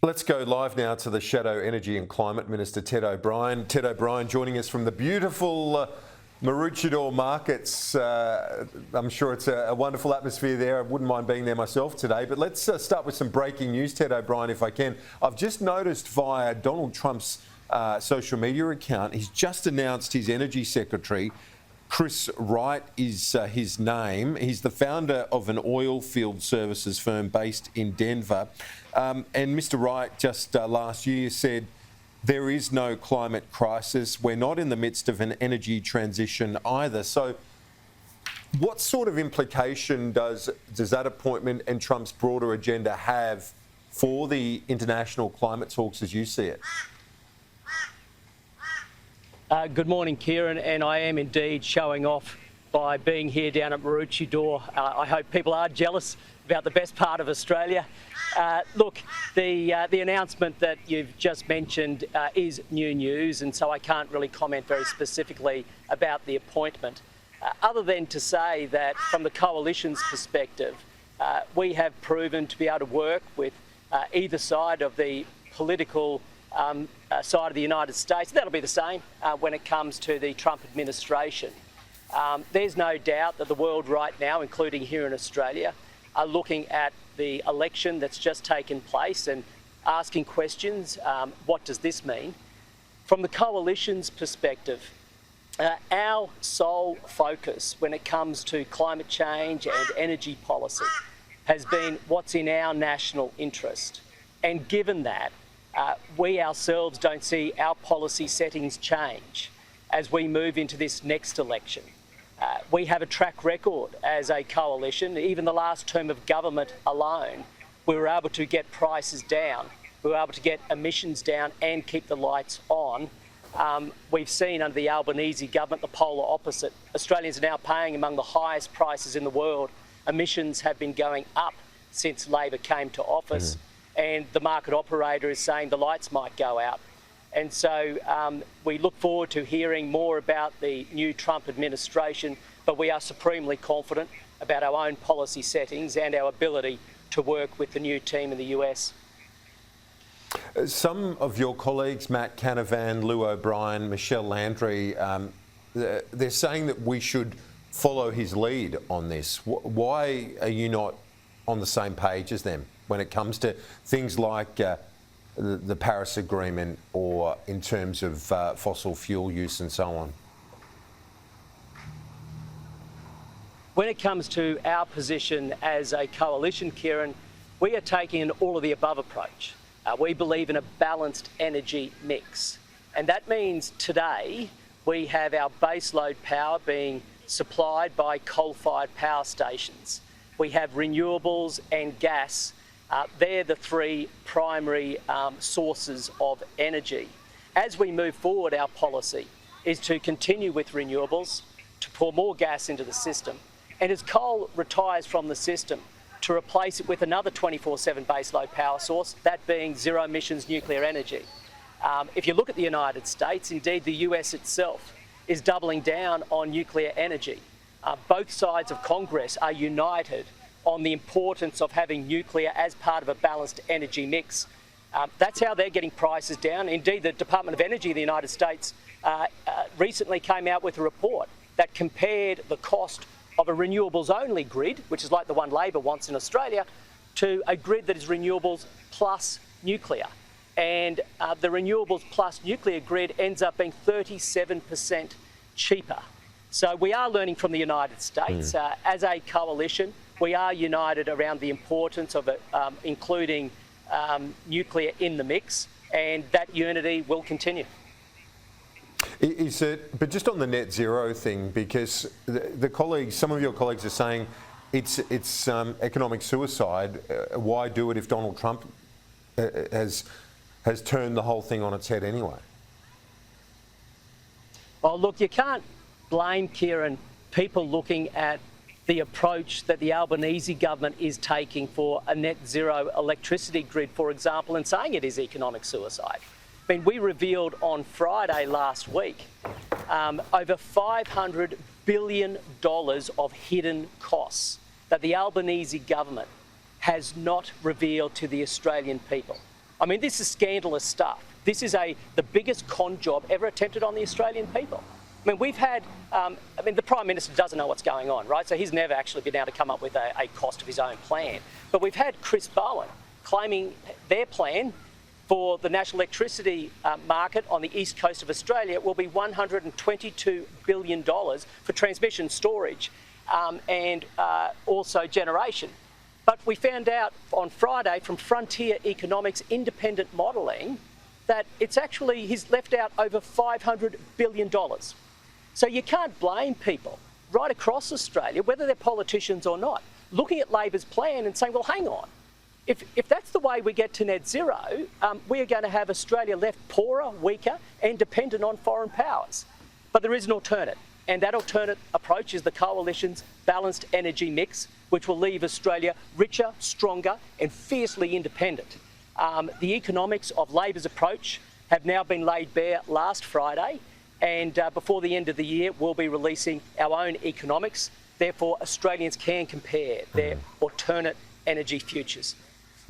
Let's go live now to the Shadow Energy and Climate Minister, Ted O'Brien. Ted O'Brien joining us from the beautiful Maroochydore markets. I'm sure it's a wonderful atmosphere there. I wouldn't mind being there myself today. But let's start with some breaking news, Ted O'Brien, if I can. I've just noticed via Donald Trump's social media account, he's just announced his energy secretary. Chris Wright is his name. He's the founder of an oil field services firm based in Denver. And Mr. Wright just last year said, there is no climate crisis. We're not in the midst of an energy transition either. So what sort of implication does that appointment and Trump's broader agenda have for the international climate talks as you see it? Good morning, Kieran, and I am indeed showing off by being here down at Maroochydore. I hope people are jealous about the best part of Australia. Look, the announcement that you've just mentioned is new news, and so I can't really comment very specifically about the appointment, other than to say that from the Coalition's perspective, we have proven to be able to work with either side of the political side of the United States. That'll be the same when it comes to the Trump administration. There's no doubt that the world right now, including here in Australia, are looking at the election that's just taken place and asking questions, what does this mean? From the Coalition's perspective, our sole focus when it comes to climate change and energy policy has been what's in our national interest. And given that, we ourselves don't see our policy settings change as we move into this next election. We have a track record as a coalition. Even the last term of government alone, we were able to get prices down, we were able to get emissions down and keep the lights on. We've seen under the Albanese government the polar opposite. Australians are now paying among the highest prices in the world. Emissions have been going up since Labor came to office. And the market operator is saying the lights might go out. And so we look forward to hearing more about the new Trump administration, but we are supremely confident about our own policy settings and our ability to work with the new team in the US. Some of your colleagues, Matt Canavan, Lou O'Brien, Michelle Landry, they're saying that we should follow his lead on this. Why are you not on the same page as them when it comes to things like the Paris Agreement or in terms of fossil fuel use and so on? When it comes to our position as a coalition, Kieran, we are taking an all-of-the-above approach. We believe in a balanced energy mix. And that means today we have our baseload power being supplied by coal-fired power stations. We have renewables and gas. They're the three primary sources of energy. As we move forward, our policy is to continue with renewables, to pour more gas into the system, and as coal retires from the system, to replace it with another 24/7 baseload power source, that being zero emissions nuclear energy. If you look at the United States, indeed the US itself is doubling down on nuclear energy. Both sides of Congress are united on the importance of having nuclear as part of a balanced energy mix. That's how they're getting prices down. Indeed, the Department of Energy of the United States recently came out with a report that compared the cost of a renewables-only grid, which is like the one Labor wants in Australia, to a grid that is renewables plus nuclear. And the renewables plus nuclear grid ends up being 37% cheaper. So we are learning from the United States. As a coalition, we are united around the importance of including nuclear in the mix, and that unity will continue. Is it, but just on the net zero thing, because the colleagues, some of your colleagues are saying it's economic suicide. Why do it if Donald Trump has turned the whole thing on its head anyway? Well, look, you can't blame, Kieran, people looking at the approach that the Albanese government is taking for a net zero electricity grid, for example, and saying it is economic suicide. I mean, we revealed on Friday last week over $500 billion of hidden costs that the Albanese government has not revealed to the Australian people. I mean, this is scandalous stuff. This is the biggest con job ever attempted on the Australian people. I mean, we've had, the Prime Minister doesn't know what's going on, right? So he's never actually been able to come up with a cost of his own plan. But we've had Chris Bowen claiming their plan for the national electricity market on the east coast of Australia will be $122 billion for transmission, storage and also generation. But we found out on Friday from Frontier Economics independent modelling that it's actually, he's left out over $500 billion. So you can't blame people right across Australia, whether they're politicians or not, looking at Labor's plan and saying, well, hang on. If that's the way we get to net zero, we are going to have Australia left poorer, weaker and dependent on foreign powers. But there is an alternate, and that alternate approach is the Coalition's balanced energy mix, which will leave Australia richer, stronger and fiercely independent. The economics of Labor's approach have now been laid bare last Friday, and before the end of the year we'll be releasing our own economics. Therefore, Australians can compare their alternate energy futures.